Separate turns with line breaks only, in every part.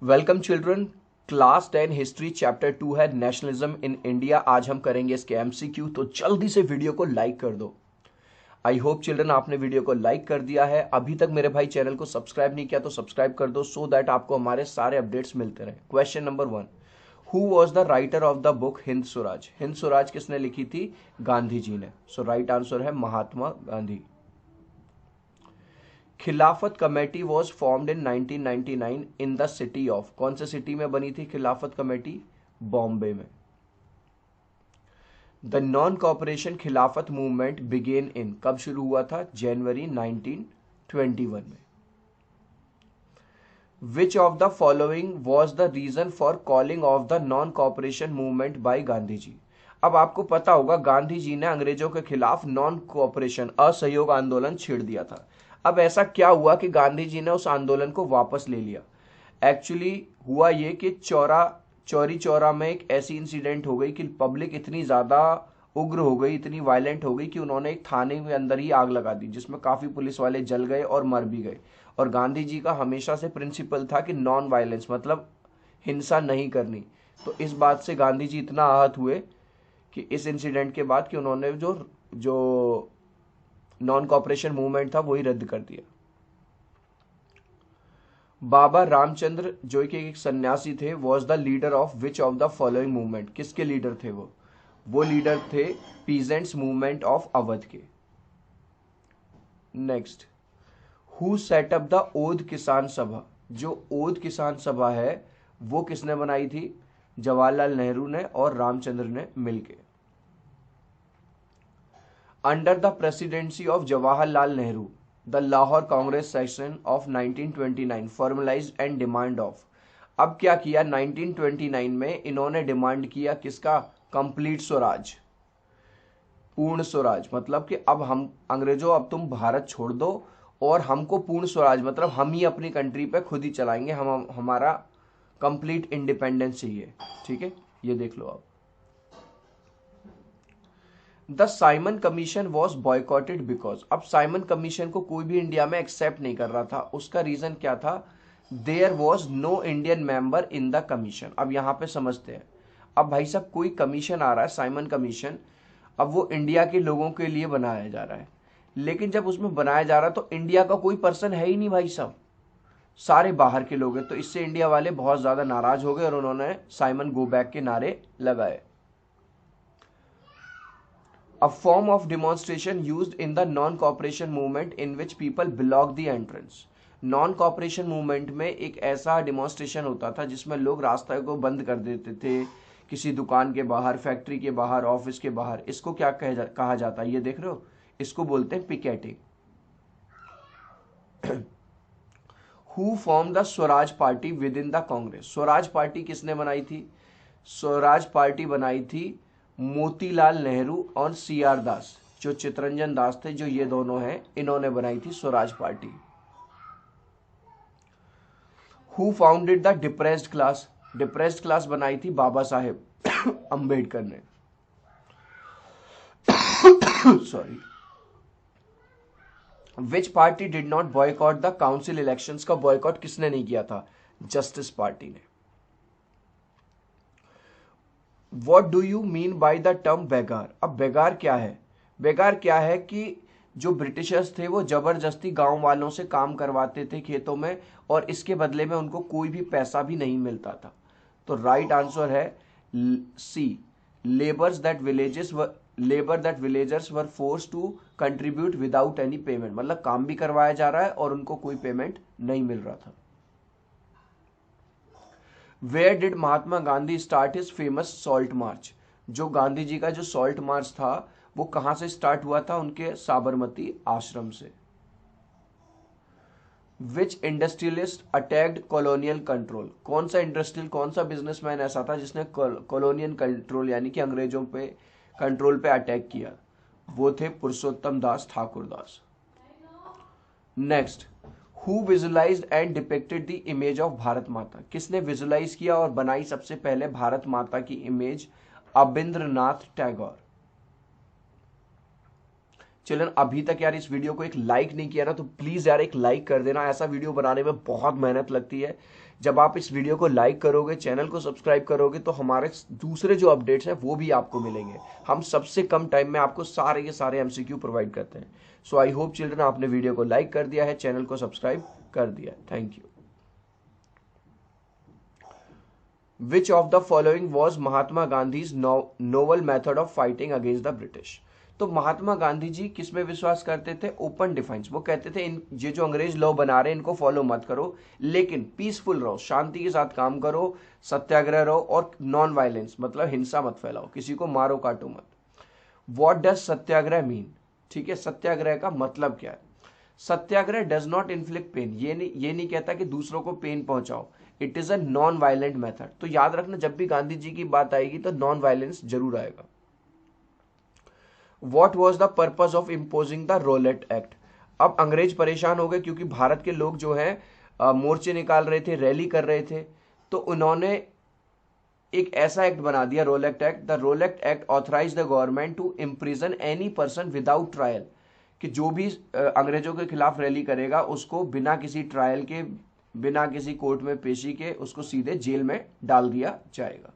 Welcome children. Class 10 history chapter 2 है nationalism in India. आज हम करेंगे इसके एमसीक्यू, तो जल्दी से वीडियो को लाइक कर दो। आई होप चिल्ड्रन आपने वीडियो को लाइक कर दिया है। अभी तक मेरे भाई चैनल को सब्सक्राइब नहीं किया तो सब्सक्राइब कर दो सो दैट आपको हमारे सारे अपडेट्स मिलते रहे। Question number 1, who was the writer of the book Hind Swaraj? Hind Swaraj किसने लिखी थी? गांधी जी ने। सो राइट आंसर है महात्मा गांधी। खिलाफत committee was formed in 1999 in the city of? कौन से सिटी में बनी थी खिलाफत कमेटी? बॉम्बे में। The non cooperation Khilafat movement began in? कब शुरू हुआ था? जनवरी 1921 में। Which of the following was the reason for calling off the non cooperation movement by Gandhi ji? अब आपको पता होगा गांधी जी ने अंग्रेजों के खिलाफ नॉन कोऑपरेशन असहयोग आंदोलन छेड़ दिया था। अब ऐसा क्या हुआ कि गांधी जी ने उस आंदोलन को वापस ले लिया? एक्चुअली हुआ ये कि चौरी चौरा में एक ऐसी इंसिडेंट हो गई कि पब्लिक इतनी ज़्यादा उग्र हो गई, इतनी वायलेंट हो गई कि उन्होंने एक थाने के अंदर ही आग लगा दी, जिसमें काफ़ी पुलिस वाले जल गए और मर भी गए। और गांधी जी का हमेशा से प्रिंसिपल था कि नॉन वायलेंस, मतलब हिंसा नहीं करनी। तो इस बात से गांधी जी इतना आहत हुए कि इस इंसिडेंट के बाद कि उन्होंने जो जो नॉन कॉपरेशन मूवमेंट था वही रद्द कर दिया। बाबा रामचंद्र जो कि एक सन्यासी थे, was the leader of which of the following movement? किसके लीडर थे वो लीडर थे पीजेंट्स मूवमेंट ऑफ अवध के। Next, who set up the Oudh Kisan Sabha? जो ओध किसान सभा है वो किसने बनाई थी? जवाहरलाल नेहरू ने और रामचंद्र ने मिलकर। Under the presidency of Jawaharlal Nehru the Lahore Congress session of 1929 formalised and demand of? अब क्या किया 1929 में? इन्होंने डिमांड किया किसका? कंप्लीट स्वराज, पूर्ण स्वराज। मतलब कि अब हम अंग्रेजों, अब तुम भारत छोड़ दो और हमको पूर्ण स्वराज, मतलब हम ही अपनी कंट्री पे खुद ही चलाएंगे, हम हमारा कंप्लीट इंडिपेंडेंस चाहिए। ठीक है, ये देख लो आप। The Simon commission was boycotted because? अब साइमन कमीशन को कोई भी इंडिया में एक्सेप्ट नहीं कर रहा था। उसका रीजन क्या था? There was no Indian member in the commission. अब यहां पे समझते हैं। अब भाई साहब कोई कमीशन आ रहा है, साइमन कमीशन, अब वो इंडिया के लोगों के लिए बनाया जा रहा है, लेकिन जब उसमें बनाया जा रहा है तो इंडिया का कोई पर्सन है ही नहीं भाई साहब, सारे बाहर के लोग हैं। तो इससे इंडिया वाले बहुत ज्यादा नाराज हो गए और उन्होंने साइमन गो बैक के नारे लगाए। A form of demonstration used in the non-cooperation movement in which people block the entrance. Non cooperation movement में एक ऐसा डिमॉन्स्ट्रेशन होता था जिसमें लोग रास्ते को बंद कर देते थे, किसी दुकान के बाहर, फैक्ट्री के बाहर, ऑफिस के बाहर। इसको क्या कहा जाता है? ये देख रहे हो, इसको बोलते हैं picketing. Who form the Swaraj party with in the Congress? Swaraj party किसने बनाई थी? स्वराज पार्टी बनाई थी मोतीलाल नेहरू और सी आर दास, जो चितरंजन दास थे, जो ये दोनों हैं, इन्होंने बनाई थी Swaraj party. Who founded the depressed class? Depressed class बनाई थी बाबा साहेब अंबेडकर ने। Sorry. Which party did not boycott the council elections? का बॉयकॉट किसने नहीं किया था? जस्टिस पार्टी ने। What do you mean by the term begar? अब बेगार क्या है? बेगार क्या है कि जो ब्रिटिशर्स थे वो जबरदस्ती गांव वालों से काम करवाते थे खेतों में, और इसके बदले में उनको कोई भी पैसा भी नहीं मिलता था। तो राइट आंसर है C, labour that villagers were forced to contribute without any payment. मतलब काम भी करवाया जा रहा है और उनको कोई पेमेंट नहीं मिल रहा था। Where did Mahatma Gandhi start his famous salt march? जो गांधी जी का जो सॉल्ट मार्च था वो कहां से स्टार्ट हुआ था? उनके साबरमती आश्रम से। विच इंडस्ट्रियलिस्ट अटैक्ड कॉलोनियल कंट्रोल? कौन सा इंडस्ट्रियल, कौन सा बिजनेसमैन ऐसा था जिसने कॉलोनियल कंट्रोल यानी कि अंग्रेजों पे कंट्रोल पे अटैक किया? वो थे Purushottam Das Thakurdas. Next, who visualised and depicted the image of Bharat Mata? किसने विजुलाइज किया और बनाई सबसे पहले भारत माता की इमेज? अबिंद्रनाथ टैगोर। चिल्ड्रन अभी तक यार इस वीडियो को एक लाइक नहीं किया ना, तो प्लीज यार एक लाइक कर देना। ऐसा वीडियो बनाने में बहुत मेहनत लगती है, जब आप इस वीडियो को लाइक करोगे, चैनल को सब्सक्राइब करोगे, तो हमारे दूसरे जो अपडेट्स हैं वो भी आपको मिलेंगे। हम सबसे कम टाइम में आपको सारे के सारे एमसीक्यू प्रोवाइड करते हैं। सो आई होप चिल्ड्रन आपने वीडियो को लाइक कर दिया है, चैनल को सब्सक्राइब कर दिया। Thank you. Which of the following was Mahatma Gandhi's novel method of fighting against the British? तो महात्मा गांधी जी किस में विश्वास करते थे? Open defence. वो कहते थे इन ये जो अंग्रेज लॉ बना रहे हैं इनको फॉलो मत करो, लेकिन पीसफुल रहो, शांति के साथ काम करो, सत्याग्रह रहो और नॉन वायलेंस मतलब हिंसा मत फैलाओ, किसी को मारो काटो मत। What does satyagraha mean? ठीक है, सत्याग्रह का मतलब क्या है? Satyagraha does not inflict pain, ये नहीं कहता कि दूसरों को पेन पहुंचाओ। It is a non violent method. तो याद रखना, जब भी गांधी जी की बात आएगी तो नॉन वायलेंस जरूर आएगा। What was the purpose of imposing the Rowlatt Act? अब अंग्रेज परेशान हो गए क्योंकि भारत के लोग जो है मोर्चे निकाल रहे थे, रैली कर रहे थे, तो उन्होंने एक ऐसा एक्ट बना दिया, Rowlatt Act. The Rowlatt Act authorize the government to imprison any person without trial, कि जो भी अंग्रेजों के खिलाफ रैली करेगा उसको बिना किसी ट्रायल के, बिना किसी कोर्ट में पेशी के उसको सीधे जेल में डाल दिया जाएगा।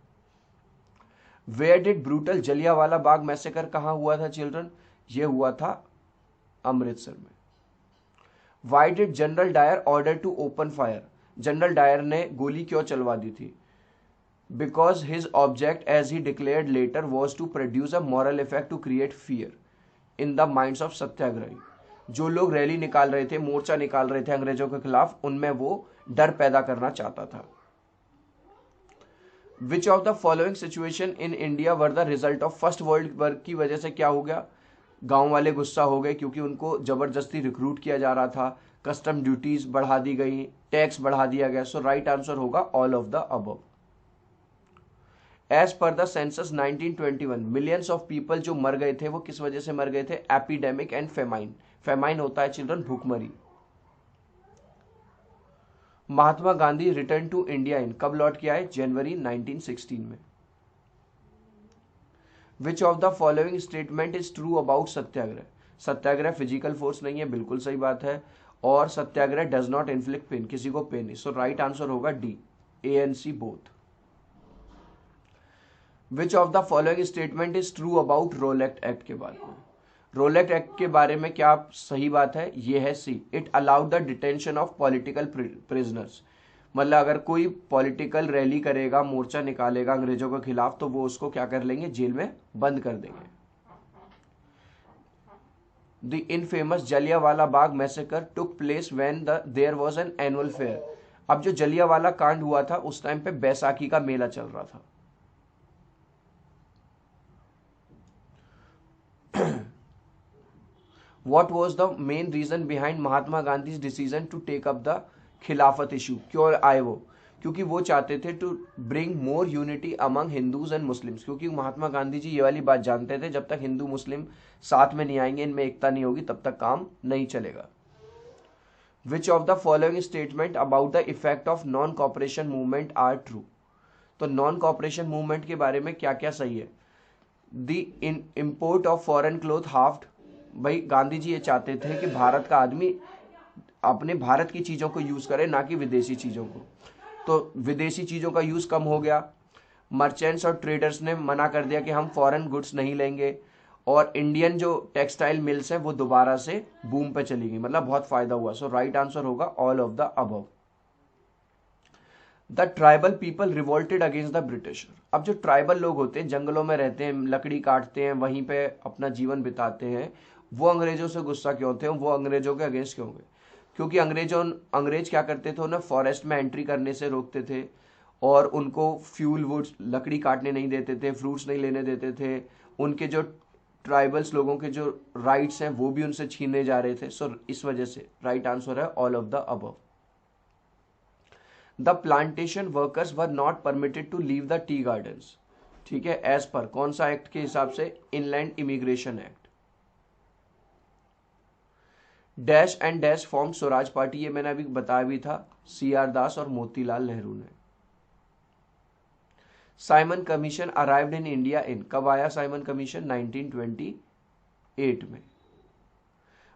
Where did brutal Jallianwala Bagh massacre कहाँ हुआ था चिल्ड्रन? ये हुआ था अमृतसर में। Why did general Dyer order to open fire? General Dyer ने गोली क्यों चलवा दी थी? Because his object as he declared later was to produce a moral effect to create fear in the minds of satyagrahi. जो लोग रैली निकाल रहे थे, मोर्चा निकाल रहे थे अंग्रेजों के खिलाफ, उनमें वो डर पैदा करना चाहता था। विच of the following situation in India were the result of first world war? की वजह से क्या हो गया? गांव वाले गुस्सा हो गए क्योंकि उनको जबरदस्ती रिक्रूट किया जा रहा था, कस्टम ड्यूटीज बढ़ा दी गई, टैक्स बढ़ा दिया गया। सो राइट आंसर होगा all of the above. As per the census 1921 millions of people जो मर गए थे वो किस वजह से मर गए थे? Epidemic and famine. फेमाइन होता है चिल्ड्रन भूखमरी। Mahatma Gandhi return to India in, कब लौट के आए? जनवरी 1916 में। Which of the following statement is true about satyagraha? Satyagraha physical force नहीं है, बिल्कुल सही बात है। और satyagraha does not inflict pain, किसी को पेन नहीं। सो राइट आंसर होगा D, ANC both. Which of the following statement is true about Rowlatt act के बारे में? रोलेट एक्ट के बारे में क्या सही बात है? ये है C, it allowed the detention of political prisoners. मतलब अगर कोई पॉलिटिकल रैली करेगा, मोर्चा निकालेगा अंग्रेजों के खिलाफ, तो वो उसको क्या कर लेंगे? जेल में बंद कर देंगे। The infamous Jallianwala Bagh massacre took place when there was an annual fair. अब जो जलियांवाला कांड हुआ था उस टाइम पे बैसाखी का मेला चल रहा था। What was the main reason behind Mahatma Gandhi's decision to take up the Khilafat issue? क्यों आए वो? क्योंकि वो चाहते थे to bring more unity among Hindus and Muslims. क्योंकि महात्मा गांधी जी ये वाली बात जानते थे, जब तक हिंदू मुस्लिम साथ में नहीं आएंगे, इनमें एकता नहीं होगी, तब तक काम नहीं चलेगा। Which of the following statement about the effect of non cooperation movement are true? तो नॉन कॉपरेशन मूवमेंट के बारे में क्या क्या सही है? The import of foreign cloth halved. भाई गांधी जी ये चाहते थे कि भारत का आदमी अपने भारत की चीज़ों को यूज़ करे, ना कि विदेशी चीज़ों को। तो विदेशी चीज़ों का यूज़ कम हो गया। मर्चेंट्स और ट्रेडर्स ने मना कर दिया कि हम फॉरेन गुड्स नहीं लेंगे, और इंडियन जो टेक्सटाइल मिल्स हैं वो दोबारा से बूम पे चली गई, मतलब बहुत फायदा हुआ। सो राइट आंसर होगा all of the above. The tribal people revolted against the British. अब जो ट्राइबल लोग होते हैं, जंगलों में रहते हैं, लकड़ी काटते हैं, वहीं पे अपना जीवन बिताते हैं, वो अंग्रेजों से गुस्सा क्यों थे? वो अंग्रेजों के अगेंस्ट क्यों गए? क्योंकि अंग्रेज क्या करते थे? उन्हें फॉरेस्ट में एंट्री करने से रोकते थे, और उनको फ्यूल वुड्स, लकड़ी काटने नहीं देते थे, फ्रूट्स नहीं लेने देते थे। उनके जो ट्राइबल्स लोगों के जो राइट्स हैं वो भी उनसे छीने जा रहे थे। सो इस वजह से राइट आंसर है all of the above. The plantation workers were not permitted to leave the tea gardens. ठीक है, एज पर कौन सा एक्ट के हिसाब से? Inland immigration act. Dash and dash form Swaraj party, ये मैंने अभी बताया भी था, CR दास और मोतीलाल नेहरू ने। Simon commission arrived in India in, कब आया साइमन कमीशन? 1928 में।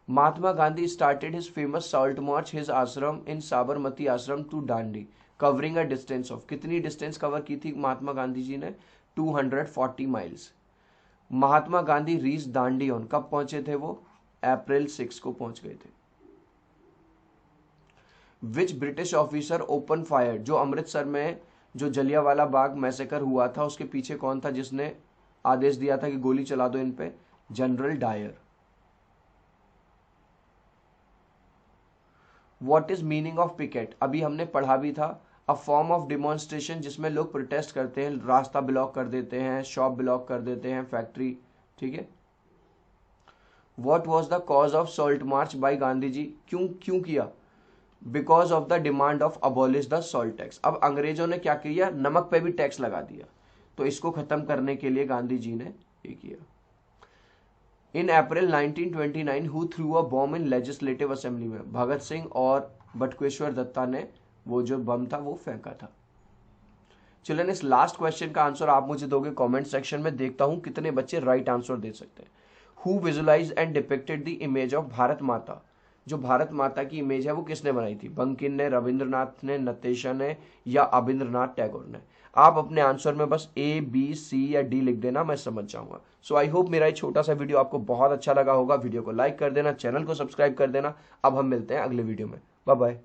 Mahatma Gandhi started his famous salt march his ashram in Sabarmati ashram to Dandi, covering a distance of, कितनी डिस्टेंस कवर की थी महात्मा गांधी जी ने? 240 miles. Mahatma Gandhi reach Dandi on, कब पहुंचे थे वो? अप्रैल 6 को पहुंच गए थे। विच ब्रिटिश ऑफिसर ओपन फायर, जो अमृतसर में जो जलियांवाला बाग मैसेकर हुआ था उसके पीछे कौन था जिसने आदेश दिया था कि गोली चला दो इन पे? General Dyer. What is meaning of picket, अभी हमने पढ़ा भी था, अ फॉर्म ऑफ डिमॉन्स्ट्रेशन जिसमें लोग प्रोटेस्ट करते हैं, रास्ता ब्लॉक कर देते हैं, शॉप ब्लॉक कर देते हैं, फैक्ट्री, ठीक है। What was the cause of salt march by Gandhi ji, क्यों क्यों किया? Because of the demand of abolish the salt tax. अब अंग्रेजों ने क्या किया? नमक पे भी टैक्स लगा दिया, तो इसको खत्म करने के लिए गांधी जी ने ये किया। इन अप्रैल 1929 who through a bomb in legislative assembly में, भगत सिंह और बटुकेश्वर दत्ता ने वो जो बम था वो फेंका था। चिल्ड्रन, इस लास्ट क्वेश्चन का आंसर आप मुझे दोगे कमेंट सेक्शन में, देखता हूं कितने बच्चे राइट आंसर दे सकते हैं। Who visualise and depicted the image of Bharat Mata, जो भारत माता की इमेज है वो किसने बनाई थी? बंकिम ने, रविंद्रनाथ ने, नतेशा ने या अबिंद्रनाथ टैगोर ने? आप अपने आंसर में बस ए, बी, सी या डी लिख देना, मैं समझ जाऊंगा। सो आई होप मेरा ये छोटा सा वीडियो आपको बहुत अच्छा लगा होगा। वीडियो को लाइक कर देना, चैनल को सब्सक्राइब कर देना। अब हम मिलते हैं अगले वीडियो में। Bye bye.